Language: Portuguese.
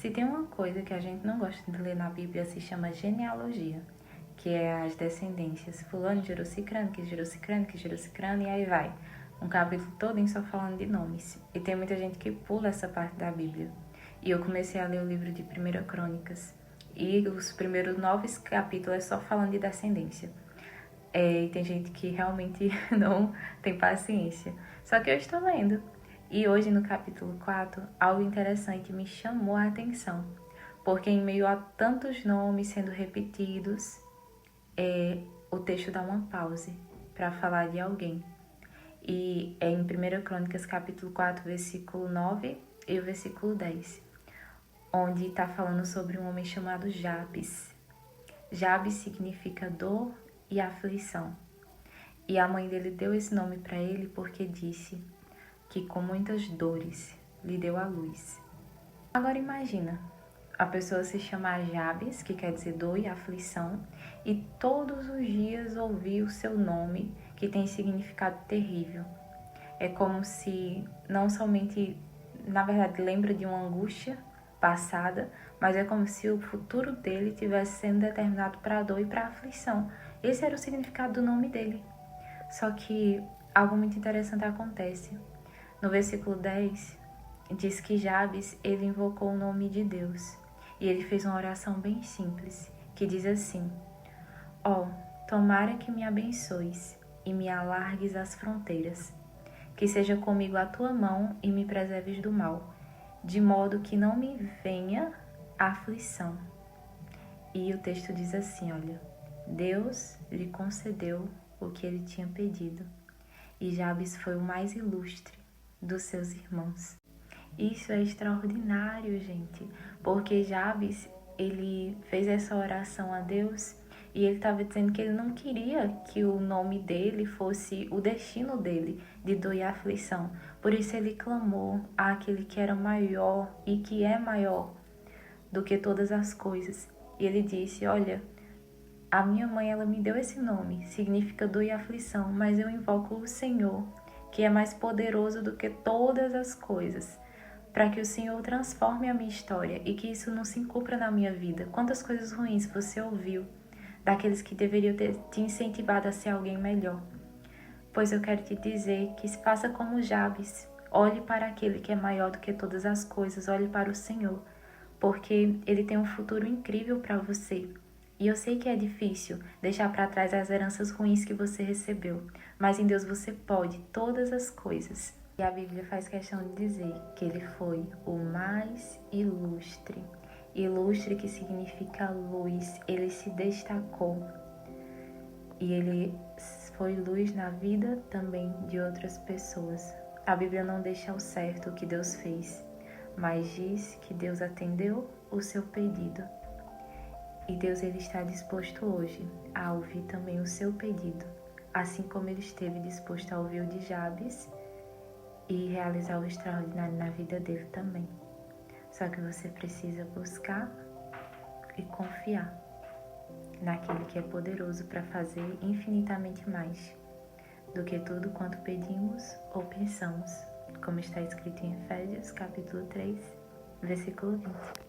Se tem uma coisa que a gente não gosta de ler na Bíblia, se chama genealogia, que é as descendências. Fulano gerou cicrano, que gerou cicrano, que gerou cicrano, e aí vai. Um capítulo todo só falando de nomes. E tem muita gente que pula essa parte da Bíblia. E eu comecei a ler o livro de 1 Crônicas. E os primeiros 9 capítulos é só falando de descendência. E tem gente que realmente não tem paciência. Só que eu estou lendo. E hoje, no capítulo 4, algo interessante me chamou a atenção. Porque em meio a tantos nomes sendo repetidos, o texto dá uma pause para falar de alguém. E é em 1 Crônicas, capítulo 4, versículo 9 e o versículo 10, onde está falando sobre um homem chamado Jabes. Jabes significa dor e aflição. E a mãe dele deu esse nome para ele porque disse que com muitas dores lhe deu a luz. Agora imagina, a pessoa se chamar Jabes, que quer dizer dor e aflição, e todos os dias ouvir o seu nome, que tem significado terrível. É como se não somente, na verdade, lembra de uma angústia passada, mas é como se o futuro dele tivesse sendo determinado para a dor e para a aflição. Esse era o significado do nome dele. Só que algo muito interessante acontece. No versículo 10, diz que Jabes, ele invocou o nome de Deus. E ele fez uma oração bem simples, que diz assim: Ó, tomara que me abençoes e me alargues as fronteiras. Que seja comigo a tua mão e me preserves do mal, de modo que não me venha aflição. E o texto diz assim, olha: Deus lhe concedeu o que ele tinha pedido. E Jabes foi o mais ilustre dos seus irmãos. Isso é extraordinário, gente, porque Jabes, ele fez essa oração a Deus e ele estava dizendo que ele não queria que o nome dele fosse o destino dele, de dor e aflição. Por isso ele clamou àquele que era maior e que é maior do que todas as coisas. E ele disse, olha, a minha mãe, ela me deu esse nome, significa dor e aflição, mas eu invoco o Senhor, que é mais poderoso do que todas as coisas, para que o Senhor transforme a minha história e que isso não se cumpra na minha vida. Quantas coisas ruins você ouviu daqueles que deveriam ter te incentivado a ser alguém melhor? Pois eu quero te dizer que se faça como Jabes, olhe para aquele que é maior do que todas as coisas, olhe para o Senhor, porque Ele tem um futuro incrível para você. E eu sei que é difícil deixar para trás as heranças ruins que você recebeu, mas em Deus você pode todas as coisas. E a Bíblia faz questão de dizer que ele foi o mais ilustre. Ilustre, que significa luz, ele se destacou. E ele foi luz na vida também de outras pessoas. A Bíblia não deixa ao certo o que Deus fez, mas diz que Deus atendeu o seu pedido. E Deus, ele está disposto hoje a ouvir também o seu pedido, assim como ele esteve disposto a ouvir o de Jabes e realizar o extraordinário na vida dele também. Só que você precisa buscar e confiar naquele que é poderoso para fazer infinitamente mais do que tudo quanto pedimos ou pensamos, como está escrito em Efésios, capítulo 3, versículo 20.